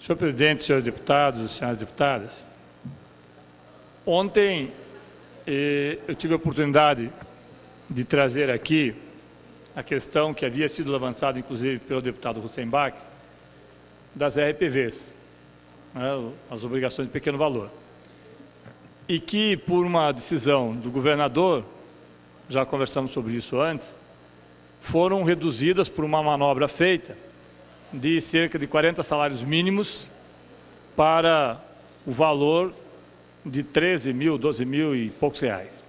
Senhor presidente, senhores deputados e senhoras deputadas, ontem eu tive a oportunidade de trazer aqui a questão que havia sido avançada, inclusive, pelo deputado Hussenbach, das RPVs, né, as obrigações de pequeno valor, e que, por uma decisão do governador, já conversamos sobre isso antes, foram reduzidas por uma manobra feita de cerca de 40 salários mínimos para o valor de 13 mil, 12 mil e poucos reais.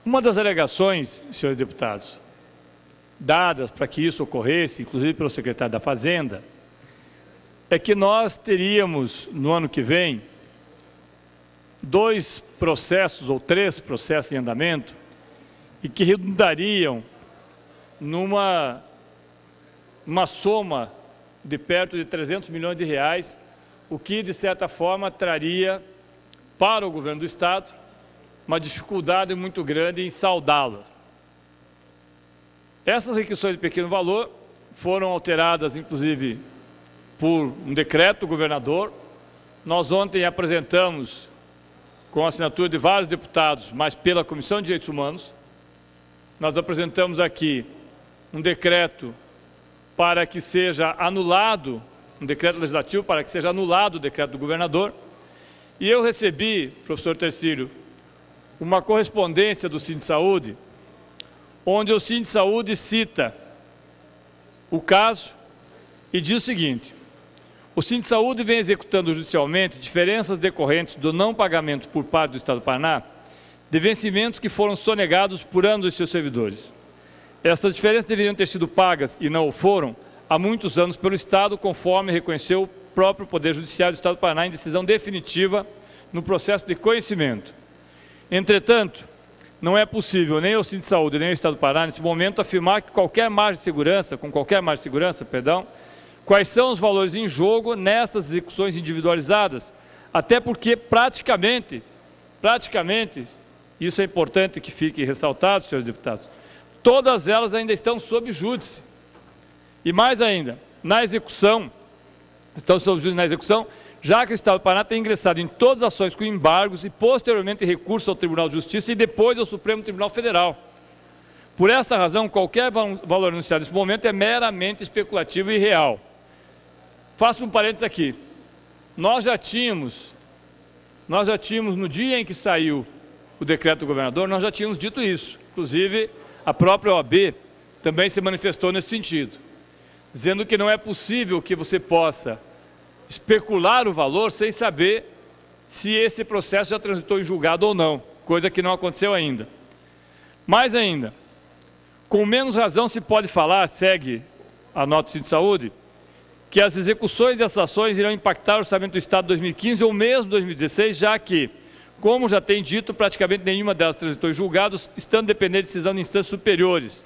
Uma das alegações, senhores deputados, dadas para que isso ocorresse, inclusive pelo secretário da Fazenda, é que nós teríamos, no ano que vem, 2 processos ou 3 processos em andamento e que redundariam numa soma de perto de 300 milhões de reais, o que, de certa forma, traria para o governo do Estado uma dificuldade muito grande em saldá-lo. Essas requisições de pequeno valor foram alteradas, inclusive, por um decreto do governador. Nós ontem apresentamos, com a assinatura de vários deputados, mas pela Comissão de Direitos Humanos, nós apresentamos aqui um decreto para que seja anulado, um decreto legislativo para que seja anulado o decreto do governador. E eu recebi, professor Tercílio, uma correspondência do Sindsaúde, onde o Sindsaúde cita o caso e diz o seguinte: o Sindsaúde vem executando judicialmente diferenças decorrentes do não pagamento por parte do Estado do Paraná de vencimentos que foram sonegados por anos dos seus servidores. Essas diferenças deveriam ter sido pagas, e não o foram, há muitos anos pelo Estado, conforme reconheceu o próprio Poder Judiciário do Estado do Paraná em decisão definitiva no processo de conhecimento. Entretanto, não é possível nem o Sindsaúde nem o Estado do Paraná, nesse momento, afirmar que com qualquer margem de segurança, quais são os valores em jogo nessas execuções individualizadas, até porque praticamente, isso é importante que fique ressaltado, senhores deputados, todas elas ainda estão sob júdice. E mais ainda, na execução, estão sob júdice na execução, já que o Estado do Paraná tem ingressado em todas as ações com embargos e posteriormente recurso ao Tribunal de Justiça e depois ao Supremo Tribunal Federal. Por essa razão, qualquer valor anunciado nesse momento é meramente especulativo e irreal. Faço um parênteses aqui. Nós já tínhamos, no dia em que saiu o decreto do governador, nós já tínhamos dito isso. Inclusive, a própria OAB também se manifestou nesse sentido, dizendo que não é possível que você possa especular o valor sem saber se esse processo já transitou em julgado ou não, coisa que não aconteceu ainda. Mais ainda, com menos razão se pode falar, segue a nota do Sindsaúde, que as execuções dessas ações irão impactar o orçamento do Estado de 2015 ou mesmo 2016, já que, como já tem dito, praticamente nenhuma delas transitou em julgados, estando dependendo de decisão de instâncias superiores.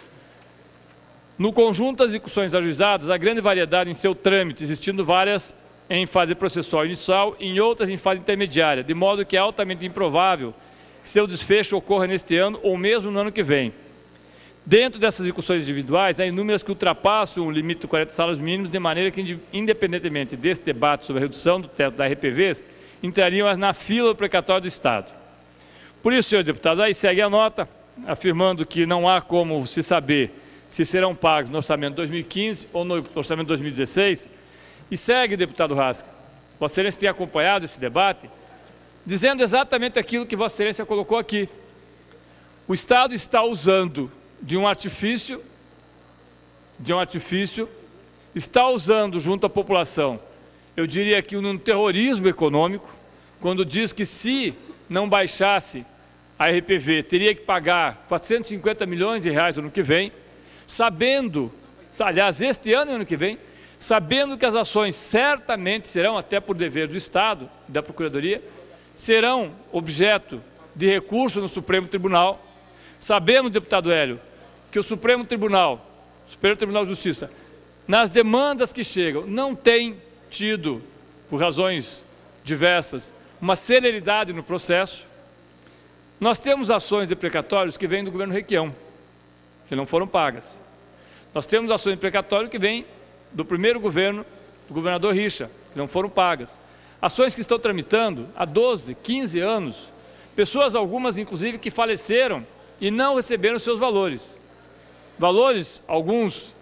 No conjunto das execuções ajuizadas, há grande variedade em seu trâmite, existindo várias em fase processual inicial e em outras em fase intermediária, de modo que é altamente improvável que seu desfecho ocorra neste ano ou mesmo no ano que vem. Dentro dessas execuções individuais, há inúmeras que ultrapassam o limite de 40 salários mínimos, de maneira que, independentemente desse debate sobre a redução do teto da RPVs, entrariam na fila do precatório do Estado. Por isso, senhores deputados, aí segue a nota, afirmando que não há como se saber se serão pagos no orçamento de 2015 ou no orçamento de 2016, e segue, deputado Rasca, Vossa Excelência tem acompanhado esse debate, dizendo exatamente aquilo que Vossa Excelência colocou aqui. O Estado está usando de um artifício, está usando junto à população, eu diria que um terrorismo econômico, quando diz que se não baixasse a RPV, teria que pagar 450 milhões de reais no ano que vem, sabendo, aliás, este ano e ano que vem, sabendo que as ações certamente serão, até por dever do Estado, da Procuradoria, serão objeto de recurso no Supremo Tribunal. Sabemos, deputado Hélio, que o Supremo Tribunal, Superior Tribunal de Justiça, nas demandas que chegam, não tem tido, por razões diversas, uma celeridade no processo. Nós temos ações de precatórios que vêm do governo Requião, que não foram pagas. Nós temos ações de precatório que vêm do primeiro governo, do governador Richa, que não foram pagas. Ações que estão tramitando há 12, 15 anos. Pessoas, algumas inclusive, que faleceram e não receberam seus valores. Valores, alguns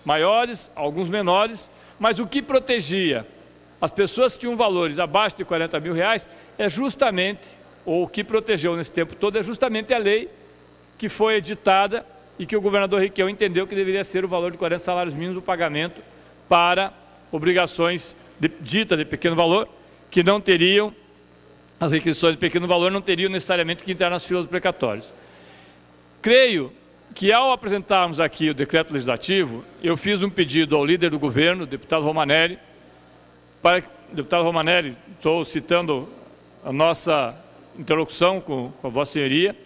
maiores, alguns menores, mas o que protegia as pessoas que tinham valores abaixo de R$40 mil é justamente, ou o que protegeu nesse tempo todo, é justamente a lei que foi editada e que o governador Requião entendeu que deveria ser o valor de 40 salários mínimos o pagamento para obrigações ditas de pequeno valor, que não teriam, as requisições de pequeno valor não teriam necessariamente que entrar nas filas dos precatórios. Creio que ao apresentarmos aqui o decreto legislativo, eu fiz um pedido ao líder do governo, o deputado Romanelli, deputado Romanelli, estou citando a nossa interlocução com a Vossa Senhoria,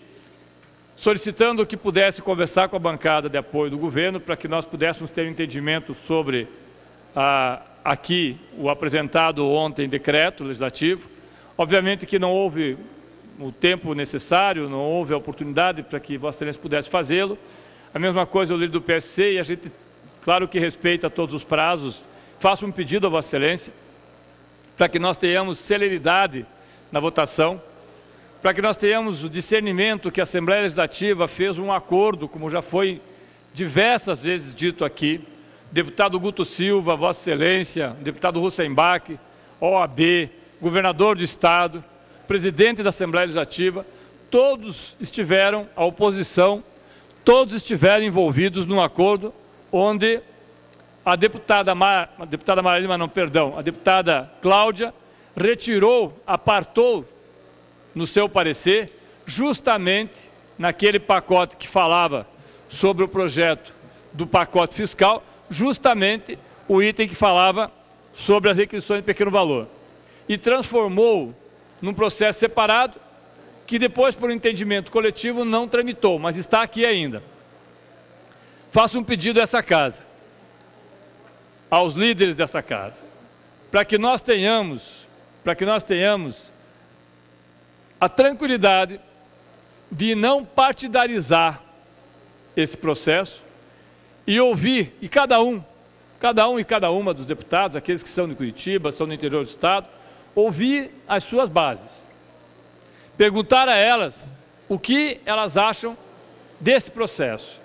solicitando que pudesse conversar com a bancada de apoio do governo para que nós pudéssemos ter um entendimento sobre aqui o apresentado ontem decreto legislativo. Obviamente que não houve o tempo necessário, não houve a oportunidade para que Vossa Excelência pudesse fazê-lo. A mesma coisa o líder do PSC, e a gente, claro que respeita todos os prazos, faço um pedido a Vossa Excelência para que nós tenhamos celeridade na votação, para que nós tenhamos o discernimento que a Assembleia Legislativa fez um acordo, como já foi diversas vezes dito aqui, deputado Guto Silva, Vossa Excelência, deputado Russenbach, OAB, governador do Estado, presidente da Assembleia Legislativa, todos estiveram, a oposição, todos estiveram envolvidos num acordo onde a deputada Cláudia apartou no seu parecer, justamente naquele pacote que falava sobre o projeto do pacote fiscal, justamente o item que falava sobre as requisições de pequeno valor. E transformou num processo separado, que depois, por um entendimento coletivo, não tramitou, mas está aqui ainda. Faço um pedido a essa casa, aos líderes dessa casa, para que nós tenhamos a tranquilidade de não partidarizar esse processo e ouvir, e cada um e cada uma dos deputados, aqueles que são de Curitiba, são do interior do Estado, ouvir as suas bases, perguntar a elas o que elas acham desse processo,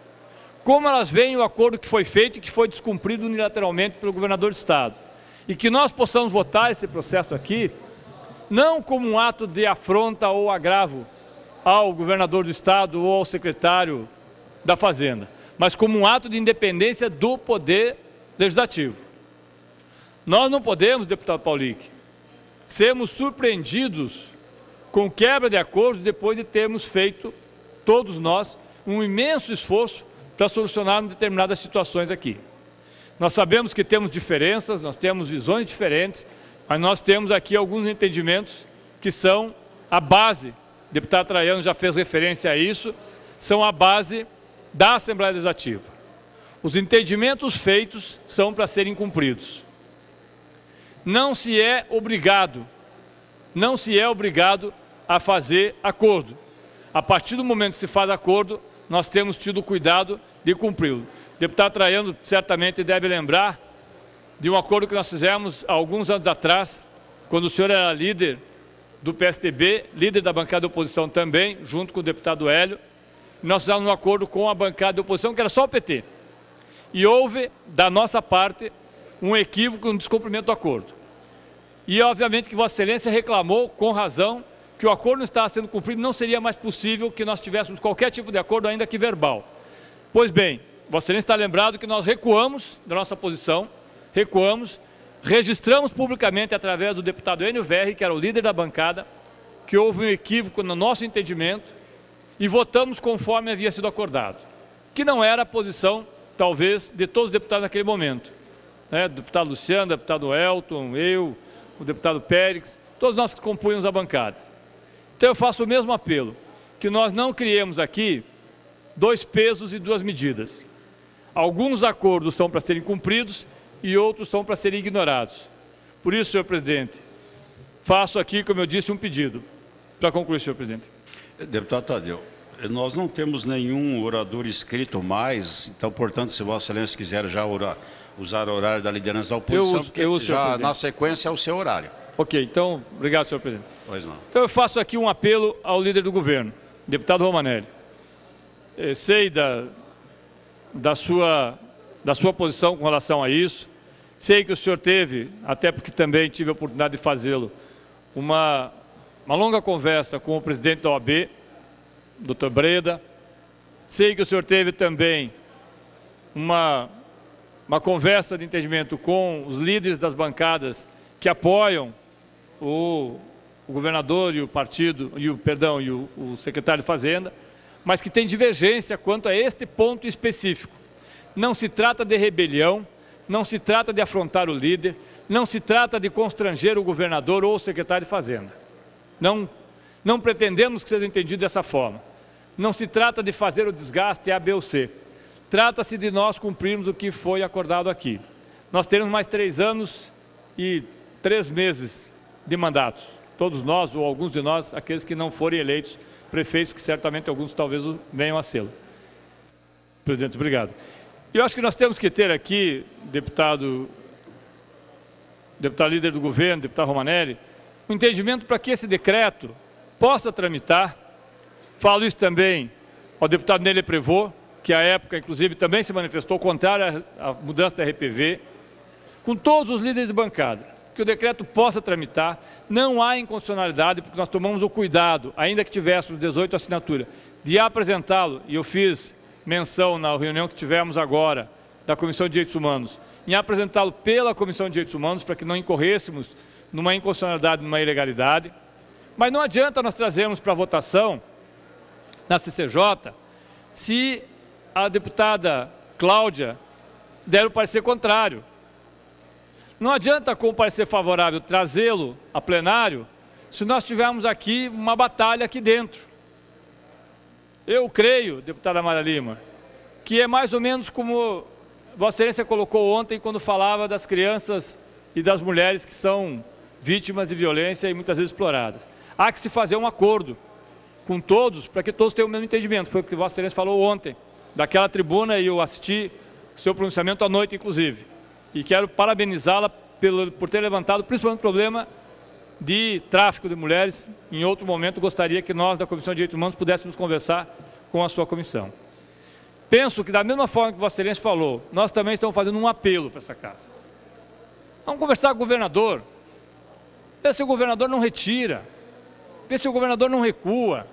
como elas veem o acordo que foi feito e que foi descumprido unilateralmente pelo governador do Estado, e que nós possamos votar esse processo aqui, não como um ato de afronta ou agravo ao governador do Estado ou ao secretário da Fazenda, mas como um ato de independência do Poder Legislativo. Nós não podemos, deputado Paulic, sermos surpreendidos com quebra de acordos depois de termos feito, todos nós, um imenso esforço para solucionarmos determinadas situações aqui. Nós sabemos que temos diferenças, nós temos visões diferentes, mas nós temos aqui alguns entendimentos que são a base, o deputado Traiano já fez referência a isso, são a base da Assembleia Legislativa. Os entendimentos feitos são para serem cumpridos. Não se é obrigado a fazer acordo. A partir do momento que se faz acordo, nós temos tido cuidado de cumpri-lo. O deputado Traiano certamente deve lembrar de um acordo que nós fizemos há alguns anos atrás, quando o senhor era líder do PSDB, líder da bancada de oposição também, junto com o deputado Hélio. Nós fizemos um acordo com a bancada de oposição, que era só o PT. E houve, da nossa parte, um equívoco no descumprimento do acordo. E, obviamente, que Vossa Excelência reclamou, com razão, que o acordo não estava sendo cumprido, não seria mais possível que nós tivéssemos qualquer tipo de acordo, ainda que verbal. Pois bem, Vossa Excelência está lembrado que nós recuamos da nossa posição, registramos publicamente, através do deputado Enio Verri, que era o líder da bancada, que houve um equívoco no nosso entendimento e votamos conforme havia sido acordado, que não era a posição, talvez, de todos os deputados naquele momento. O deputado Luciano, o deputado Elton, eu, o deputado Pérez, todos nós que compunhamos a bancada. Então eu faço o mesmo apelo, que nós não criemos aqui dois pesos e duas medidas. Alguns acordos são para serem cumpridos e outros são para serem ignorados. Por isso, senhor presidente, faço aqui, como eu disse, um pedido. Para concluir, senhor presidente. Deputado Tadeu, Nós não temos nenhum orador inscrito mais, então, portanto, se Vossa Excelência quiser já usar o horário da liderança da oposição, porque já na sequência é o seu horário. Ok, então, obrigado, senhor presidente. Pois não. Então eu faço aqui um apelo ao líder do governo, deputado Romanelli. Sei da sua posição com relação a isso, sei que o senhor teve, até porque também tive a oportunidade de fazê-lo, uma longa conversa com o presidente da OAB, Dr. Breda. Sei que o senhor teve também uma conversa de entendimento com os líderes das bancadas que apoiam o governador e o partido, e o secretário de Fazenda, mas que tem divergência quanto a este ponto específico. Não se trata de rebelião, não se trata de afrontar o líder, não se trata de constranger o governador ou o secretário de Fazenda. Não pretendemos que seja entendido dessa forma. Não se trata de fazer o desgaste A, B ou C. Trata-se de nós cumprirmos o que foi acordado aqui. Nós teremos mais 3 anos e 3 meses de mandatos. Todos nós, ou alguns de nós, aqueles que não forem eleitos prefeitos, que certamente alguns talvez venham a ser. Presidente, obrigado. Eu acho que nós temos que ter aqui, deputado líder do governo, deputado Romanelli, um entendimento para que esse decreto possa tramitar. Falo isso também ao deputado Nele Prevot, que à época, inclusive, também se manifestou contrário à mudança da RPV, com todos os líderes de bancada, que o decreto possa tramitar. Não há inconstitucionalidade, porque nós tomamos o cuidado, ainda que tivéssemos 18 assinaturas, de apresentá-lo, e eu fiz menção na reunião que tivemos agora, da Comissão de Direitos Humanos, em apresentá-lo pela Comissão de Direitos Humanos, para que não incorrêssemos numa inconstitucionalidade, numa ilegalidade. Mas não adianta nós trazermos para votação, na CCJ, se a deputada Cláudia der o parecer contrário. Não adianta, com o parecer favorável, trazê-lo a plenário, se nós tivermos aqui uma batalha aqui dentro. Eu creio, deputada Mara Lima, que é mais ou menos como Vossa Excelência colocou ontem, quando falava das crianças e das mulheres que são vítimas de violência e muitas vezes exploradas. Há que se fazer um acordo com todos, para que todos tenham o mesmo entendimento. Foi o que Vossa Excelência falou ontem, daquela tribuna, e eu assisti o seu pronunciamento à noite, inclusive. E quero parabenizá-la por ter levantado principalmente o problema de tráfico de mulheres. Em outro momento, gostaria que nós, da Comissão de Direitos Humanos, pudéssemos conversar com a sua comissão. Penso que, da mesma forma que Vossa Excelência falou, nós também estamos fazendo um apelo para essa casa. Vamos conversar com o governador, ver se o governador não retira, ver se o governador não recua,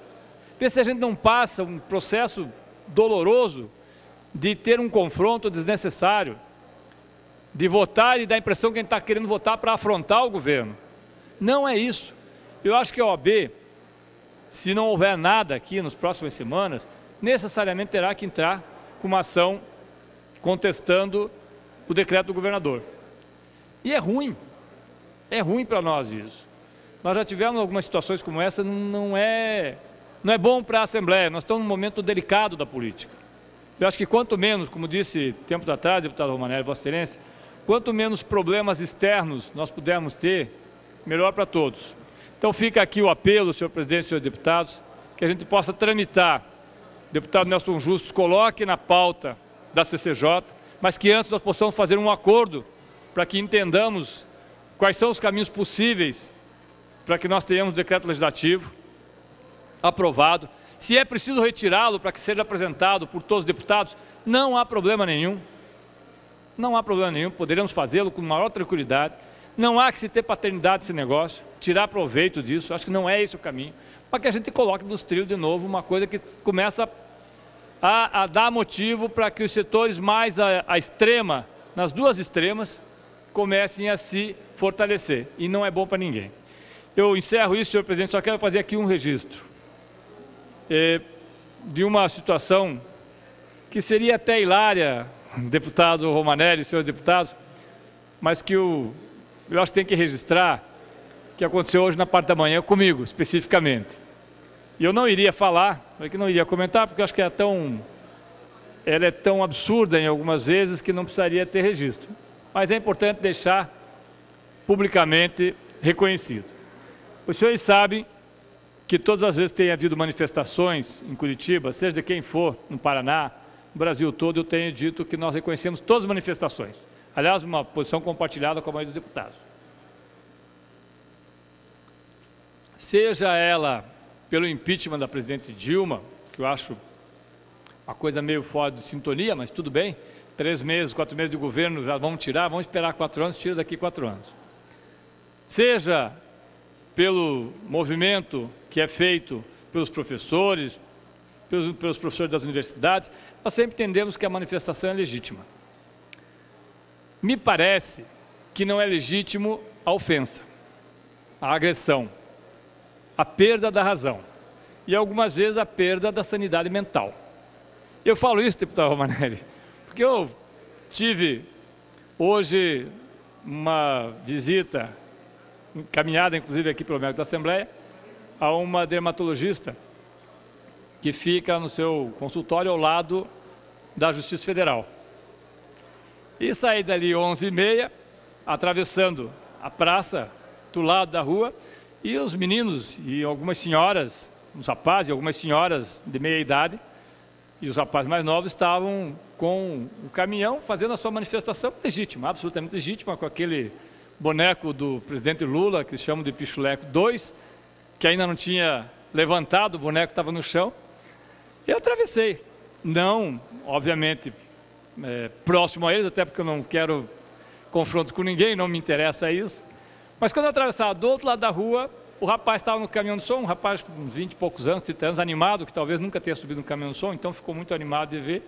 ver se a gente não passa um processo doloroso de ter um confronto desnecessário, de votar e dar a impressão que a gente está querendo votar para afrontar o governo. Não é isso. Eu acho que a OAB, se não houver nada aqui nas próximas semanas, necessariamente terá que entrar com uma ação contestando o decreto do governador. E é ruim para nós isso. Nós já tivemos algumas situações como essa, não é bom para a Assembleia, nós estamos num momento delicado da política. Eu acho que quanto menos, como disse tempos atrás, deputado Romanelli, Vossa Excelência, quanto menos problemas externos nós pudermos ter, melhor para todos. Então fica aqui o apelo, senhor presidente e senhores deputados, que a gente possa tramitar. O deputado Nelson Justus coloque na pauta da CCJ, mas que antes nós possamos fazer um acordo para que entendamos quais são os caminhos possíveis para que nós tenhamos o decreto legislativo aprovado. Se é preciso retirá-lo para que seja apresentado por todos os deputados, não há problema nenhum. Não há problema nenhum, poderemos fazê-lo com maior tranquilidade. Não há que se ter paternidade desse negócio, tirar proveito disso, acho que não é esse o caminho. Para que a gente coloque nos trilhos de novo uma coisa que começa a dar motivo para que os setores mais à extrema, nas duas extremas, comecem a se fortalecer. E não é bom para ninguém. Eu encerro isso, senhor presidente, só quero fazer aqui um registro de uma situação que seria até hilária, deputado Romanelli, senhores deputados, mas que eu acho que tem que registrar, que aconteceu hoje na parte da manhã comigo, especificamente. E eu não iria falar, não iria comentar, porque eu acho que ela é tão absurda em algumas vezes que não precisaria ter registro. Mas é importante deixar publicamente reconhecido. Os senhores sabem que todas as vezes tem havido manifestações em Curitiba, seja de quem for, no Paraná, no Brasil todo, eu tenho dito que nós reconhecemos todas as manifestações. Aliás, uma posição compartilhada com a maioria dos deputados. Seja ela pelo impeachment da presidente Dilma, que eu acho uma coisa meio fora de sintonia, mas tudo bem, 3 meses, 4 meses de governo, já vamos tirar, vamos esperar 4 anos, tira daqui 4 anos. Seja pelo movimento que é feito pelos professores, pelos professores das universidades, nós sempre entendemos que a manifestação é legítima. Me parece que não é legítimo a ofensa, a agressão, a perda da razão e algumas vezes a perda da sanidade mental. Eu falo isso, deputado Romanelli, porque eu tive hoje uma visita, encaminhada inclusive aqui pelo médico da Assembleia, a uma dermatologista que fica no seu consultório ao lado da Justiça Federal. E saí dali 11h30, atravessando a praça do lado da rua, e os meninos e algumas senhoras, uns rapazes e algumas senhoras de meia idade, e os rapazes mais novos estavam com o caminhão fazendo a sua manifestação legítima, absolutamente legítima, com aquele boneco do presidente Lula, que chamam de Pichuleco 2, que ainda não tinha levantado, o boneco estava no chão. Eu atravessei, não, obviamente, próximo a eles, até porque eu não quero confronto com ninguém, não me interessa isso. Mas quando eu atravessava do outro lado da rua, o rapaz estava no caminhão de som, um rapaz com uns 20 e poucos anos, 30 anos, animado, que talvez nunca tenha subido no caminhão de som, então ficou muito animado de ver.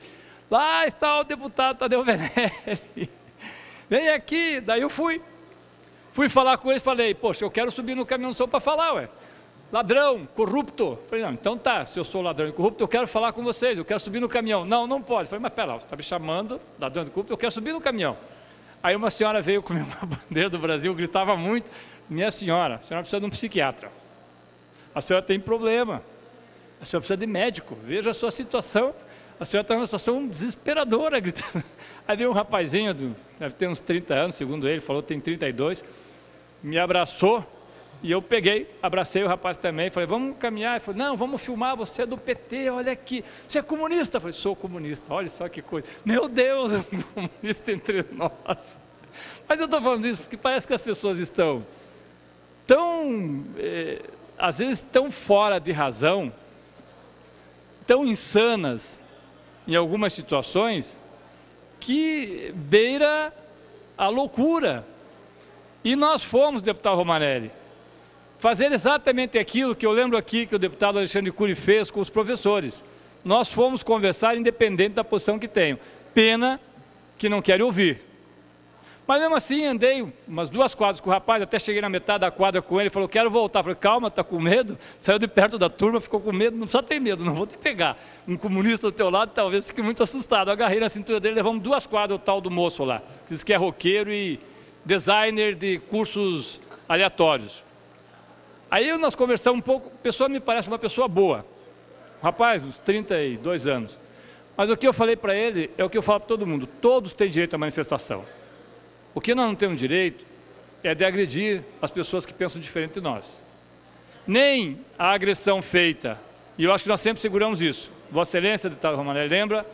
Lá está o deputado Tadeu Venere, vem aqui. Daí eu fui falar com ele e falei, poxa, eu quero subir no caminhão de som para falar, ué. Ladrão, corrupto. Falei, não, então tá, se eu sou ladrão e corrupto, eu quero falar com vocês, eu quero subir no caminhão. Não, não pode. Falei, mas pera lá, você está me chamando, ladrão e corrupto, eu quero subir no caminhão. Aí uma senhora veio comer uma bandeira do Brasil, gritava muito, minha senhora, a senhora precisa de um psiquiatra. A senhora tem problema, a senhora precisa de médico, veja a sua situação, a senhora está numa situação desesperadora, gritando. Aí veio um rapazinho, deve ter uns 30 anos, segundo ele, falou que tem 32, me abraçou, e eu peguei, abracei o rapaz também, falei, vamos caminhar. Ele falou, não, vamos filmar, você é do PT, olha aqui. Você é comunista? Eu falei, sou comunista, olha só que coisa. Meu Deus, é um comunista entre nós. Mas eu estou falando isso porque parece que as pessoas estão tão, às vezes, tão fora de razão, tão insanas em algumas situações, que beira a loucura. E nós fomos, deputado Romanelli, fazer exatamente aquilo que eu lembro aqui que o deputado Alexandre Cury fez com os professores. Nós fomos conversar independente da posição que tenho. Pena que não querem ouvir. Mas mesmo assim andei umas 2 quadras com o rapaz, até cheguei na metade da quadra com ele, ele falou, quero voltar. Eu falei, calma, está com medo? Saiu de perto da turma, ficou com medo, não precisa ter medo, não vou te pegar. Um comunista do teu lado talvez fique muito assustado. Eu agarrei na cintura dele, levamos 2 quadras o tal do moço lá, que diz que é roqueiro e designer de cursos aleatórios. Aí nós conversamos um pouco, a pessoa me parece uma pessoa boa, um rapaz, uns 32 anos. Mas o que eu falei para ele é o que eu falo para todo mundo, todos têm direito à manifestação. O que nós não temos direito é de agredir as pessoas que pensam diferente de nós. Nem a agressão feita, e eu acho que nós sempre seguramos isso. Vossa Excelência, deputado Romanelli, lembra,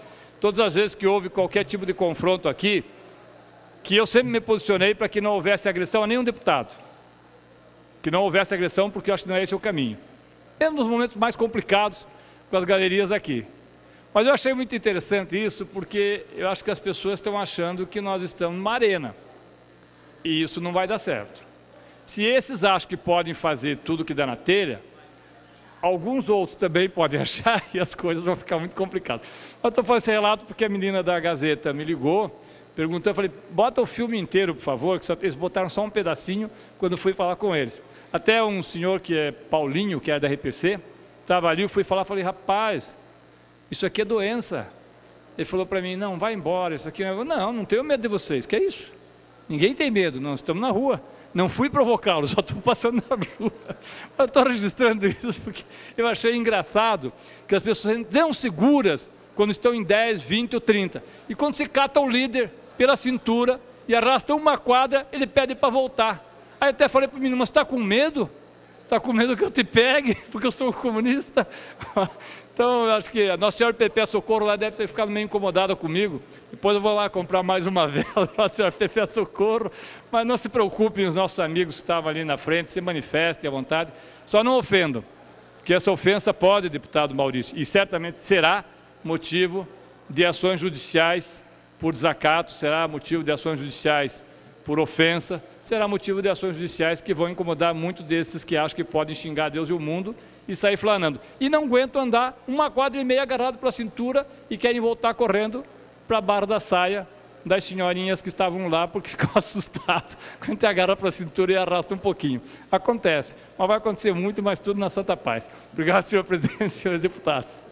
todas as vezes que houve qualquer tipo de confronto aqui, que eu sempre me posicionei para que não houvesse agressão a nenhum deputado. Que não houvesse agressão, porque eu acho que não é esse o caminho. Mesmo nos momentos mais complicados com as galerias aqui. Mas eu achei muito interessante isso, porque eu acho que as pessoas estão achando que nós estamos numa arena. E isso não vai dar certo. Se esses acham que podem fazer tudo que dá na telha, alguns outros também podem achar e as coisas vão ficar muito complicadas. Eu estou fazendo esse relato porque a menina da Gazeta me ligou, perguntou, eu falei, bota o filme inteiro, por favor, que eles botaram só um pedacinho quando eu fui falar com eles. Até um senhor que é Paulinho, que era da RPC, estava ali, eu fui falar, falei, rapaz, isso aqui é doença. Ele falou para mim, não, vai embora, isso aqui não tenho medo de vocês, que é isso? Ninguém tem medo, nós estamos na rua. Não fui provocá-los, só estou passando na rua. Eu estou registrando isso porque eu achei engraçado que as pessoas não seguras quando estão em 10, 20 ou 30. E quando se cata o líder pela cintura e arrasta uma quadra, ele pede para voltar. Aí até falei para o menino, mas está com medo? Está com medo que eu te pegue, porque eu sou comunista? Então, eu acho que a Nossa Senhora Perpétua Socorro lá deve ter ficado meio incomodada comigo. Depois eu vou lá comprar mais uma vela, Nossa Senhora Perpétua Socorro. Mas não se preocupem, os nossos amigos que estavam ali na frente, se manifestem à vontade. Só não ofendam, porque essa ofensa pode, deputado Maurício, e certamente será motivo de ações judiciais por desacato, será motivo de ações judiciais por ofensa, será motivo de ações judiciais que vão incomodar muito desses que acham que podem xingar Deus e o mundo e sair flanando. E não aguentam andar 1 quadra e meia agarrado para a cintura e querem voltar correndo para a barra da saia das senhorinhas que estavam lá porque ficam assustados quando te agarra para a cintura e arrasta um pouquinho. Acontece, mas vai acontecer muito, mas tudo na santa paz. Obrigado, senhor presidente e senhores deputados.